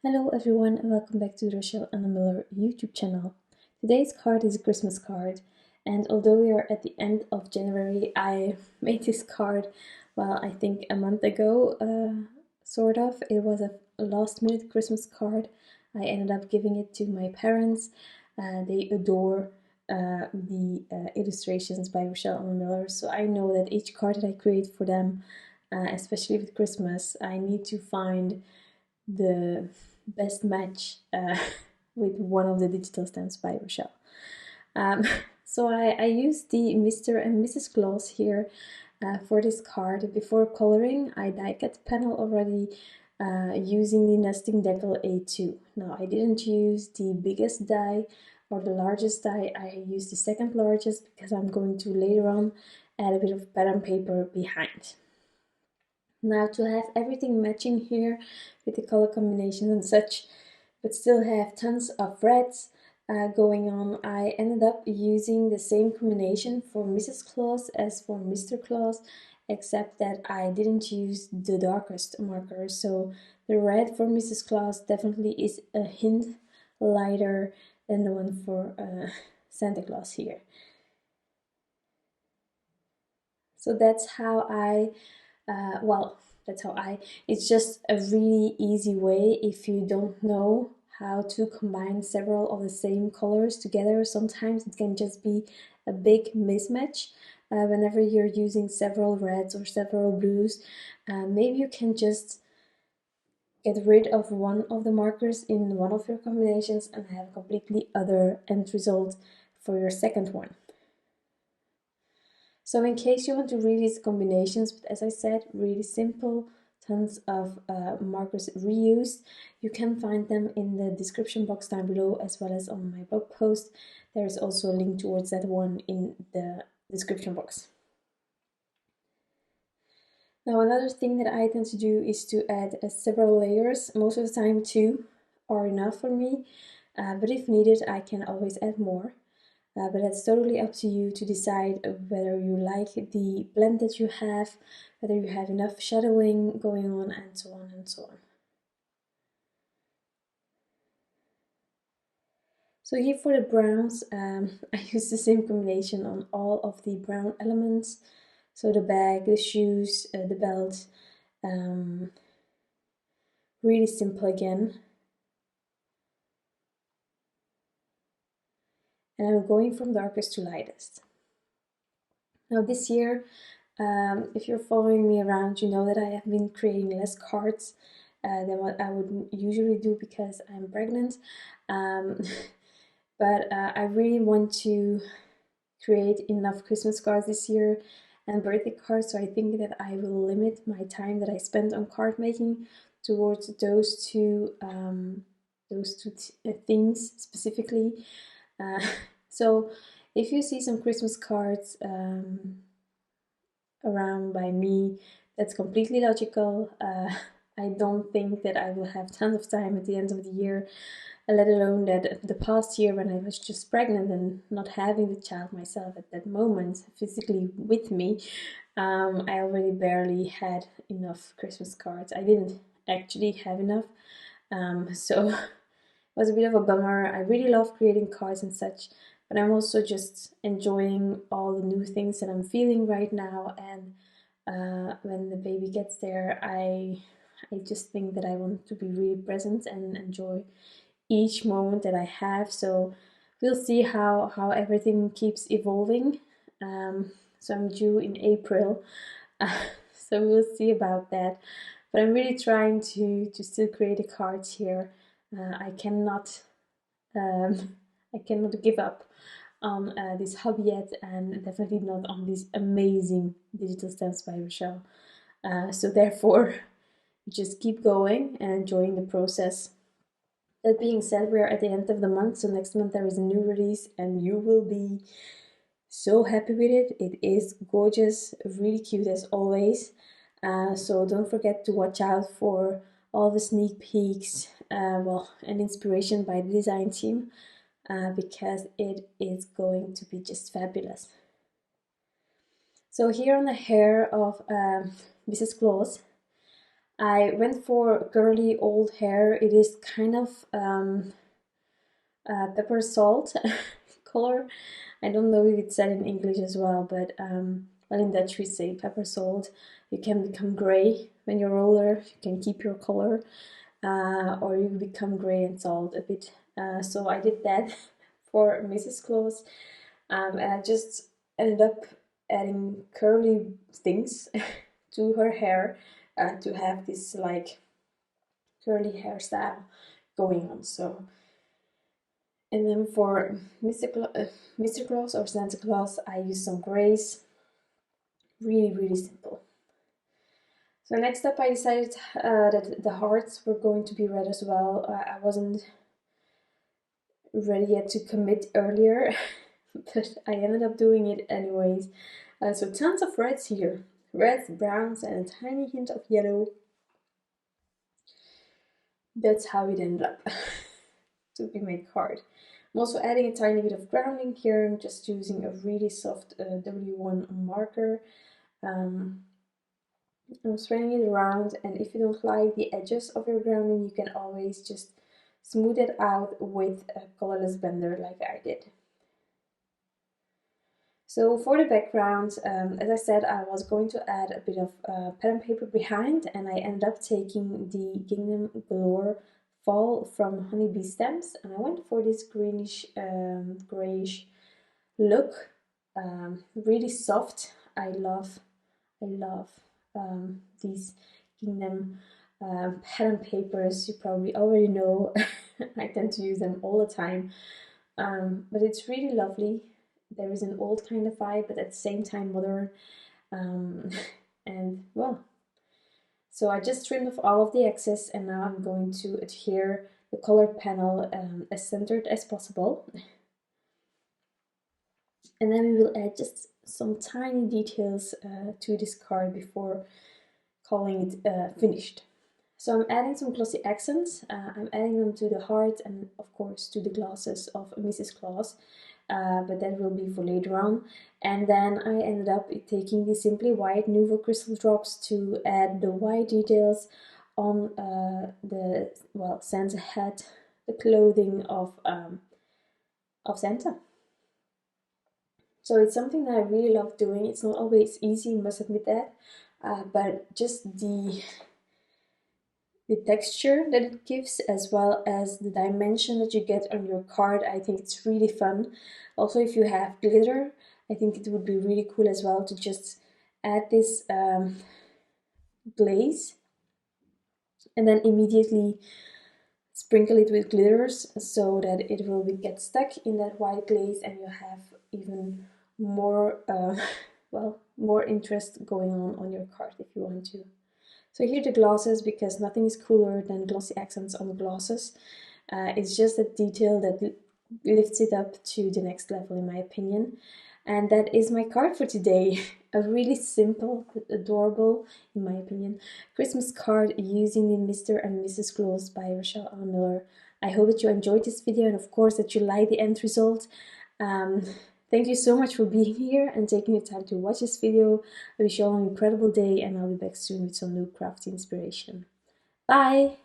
Hello everyone and welcome back to the Rachelle Anne Miller YouTube channel. Today's card is a Christmas card, and although we are at the end of January, I made this card, well, I think a month ago, sort of. It was a last minute Christmas card. I ended up giving it to my parents. They adore the illustrations by Rachelle Anne Miller, so I know that each card that I create for them, especially with Christmas, I need to find the best match with one of the digital stamps by Rachelle. Um, so I used the Mr. and Mrs. Claus here for this card. Before coloring, I die cut the panel already using the nesting decal A2. Now I didn't use the biggest die or the largest die, I used the second largest because I'm going to later on add a bit of pattern paper behind. Now to have everything matching here with the color combinations and such, but still have tons of reds going on, I ended up using the same combination for Mrs. Claus as for Mr. Claus, except that I didn't use the darkest marker. So the red for Mrs. Claus definitely is a hint lighter than the one for Santa Claus here. So that's how it's just a really easy way if you don't know how to combine several of the same colors together. Sometimes it can just be a big mismatch whenever you're using several reds or several blues. Maybe you can just get rid of one of the markers in one of your combinations and have a completely other end result for your second one. So in case you want to read these combinations, but as I said, really simple, tons of markers reused, you can find them in the description box down below as well as on my blog post. There is also a link towards that one in the description box. Now another thing that I tend to do is to add several layers. Most of the time 2 are enough for me, but if needed I can always add more. But that's totally up to you to decide whether you like the blend that you have, whether you have enough shadowing going on, and so on and so on. So here for the browns, I use the same combination on all of the brown elements. So the bag, the shoes, the belt, really simple again. And I'm going from darkest to lightest. Now this year, if you're following me around, you know that I have been creating less cards than what I would usually do because I'm pregnant. But I really want to create enough Christmas cards this year and birthday cards, so I think that I will limit my time that I spend on card making towards those two things specifically. So if you see some Christmas cards around by me, that's completely logical. I don't think that I will have tons of time at the end of the year, let alone that the past year when I was just pregnant and not having the child myself at that moment physically with me, I already barely had enough Christmas cards. I didn't actually have enough, so it was a bit of a bummer. I really love creating cards and such, but I'm also just enjoying all the new things that I'm feeling right now, and when the baby gets there, I just think that I want to be really present and enjoy each moment that I have. So we'll see how everything keeps evolving. So I'm due in April, so we'll see about that. But I'm really trying to still create the cards here. I cannot give up on this hobby yet, and definitely not on these amazing digital stamps by Rachelle. So therefore, just keep going and enjoying the process. That being said, we are at the end of the month, so next month there is a new release and you will be so happy with it. It is gorgeous, really cute as always. So don't forget to watch out for all the sneak peeks, and inspiration by the design team, because it is going to be just fabulous. So here on the hair of Mrs. Claus, I went for curly old hair. It is kind of pepper salt color. I don't know if it's said in English as well, but well, in Dutch we say pepper salt. You can become gray when you're older. You can keep your color, or you become gray and salt a bit. So I did that for Mrs. Claus, and I just ended up adding curly things to her hair to have this like curly hairstyle going on. So, and then for Mr. Claus or Santa Claus, I use some grays. Really simple. So next up, I decided that the hearts were going to be red as well. I wasn't ready yet to commit earlier, but I ended up doing it anyways. So tons of reds here. Reds, browns, and a tiny hint of yellow. That's how it ended up to be my card. I'm also adding a tiny bit of grounding here. I'm just using a really soft W1 marker. I'm spreading it around, and if you don't like the edges of your grounding, you can always just smooth it out with a colorless blender like I did. So for the background, as I said, I was going to add a bit of pattern paper behind, and I ended up taking the Gingham Galore Fall from Honeybee Stamps, and I went for this greenish, grayish look, really soft. I love these Gingham pattern papers. You probably already know. I tend to use them all the time, but it's really lovely. There is an old kind of vibe, but at the same time modern, and well, so I just trimmed off all of the excess, and now I'm going to adhere the color panel as centered as possible. And then we will add just some tiny details to this card before calling it finished. So I'm adding some glossy accents. I'm adding them to the heart and of course to the glasses of Mrs. Claus, but that will be for later on. And then I ended up taking the Simply White Nouveau Crystal Drops to add the white details on the, well, Santa hat, the clothing of Santa. So it's something that I really love doing. It's not always easy, must admit that, but just the texture that it gives, as well as the dimension that you get on your card, I think it's really fun. Also, if you have glitter, I think it would be really cool as well to just add this glaze and then immediately sprinkle it with glitters so that it will get stuck in that white glaze, and you have even more well, more interest going on your card if you want to. So here the glosses, because nothing is cooler than glossy accents on the glosses. It's just a detail that lifts it up to the next level in my opinion. And that is my card for today. A really simple but adorable, in my opinion, Christmas card using the Mr. and Mrs. Claus by Rachelle Anne Miller. I hope that you enjoyed this video and of course that you like the end result. Thank you so much for being here and taking the time to watch this video. I wish you all an incredible day, and I'll be back soon with some new crafty inspiration. Bye!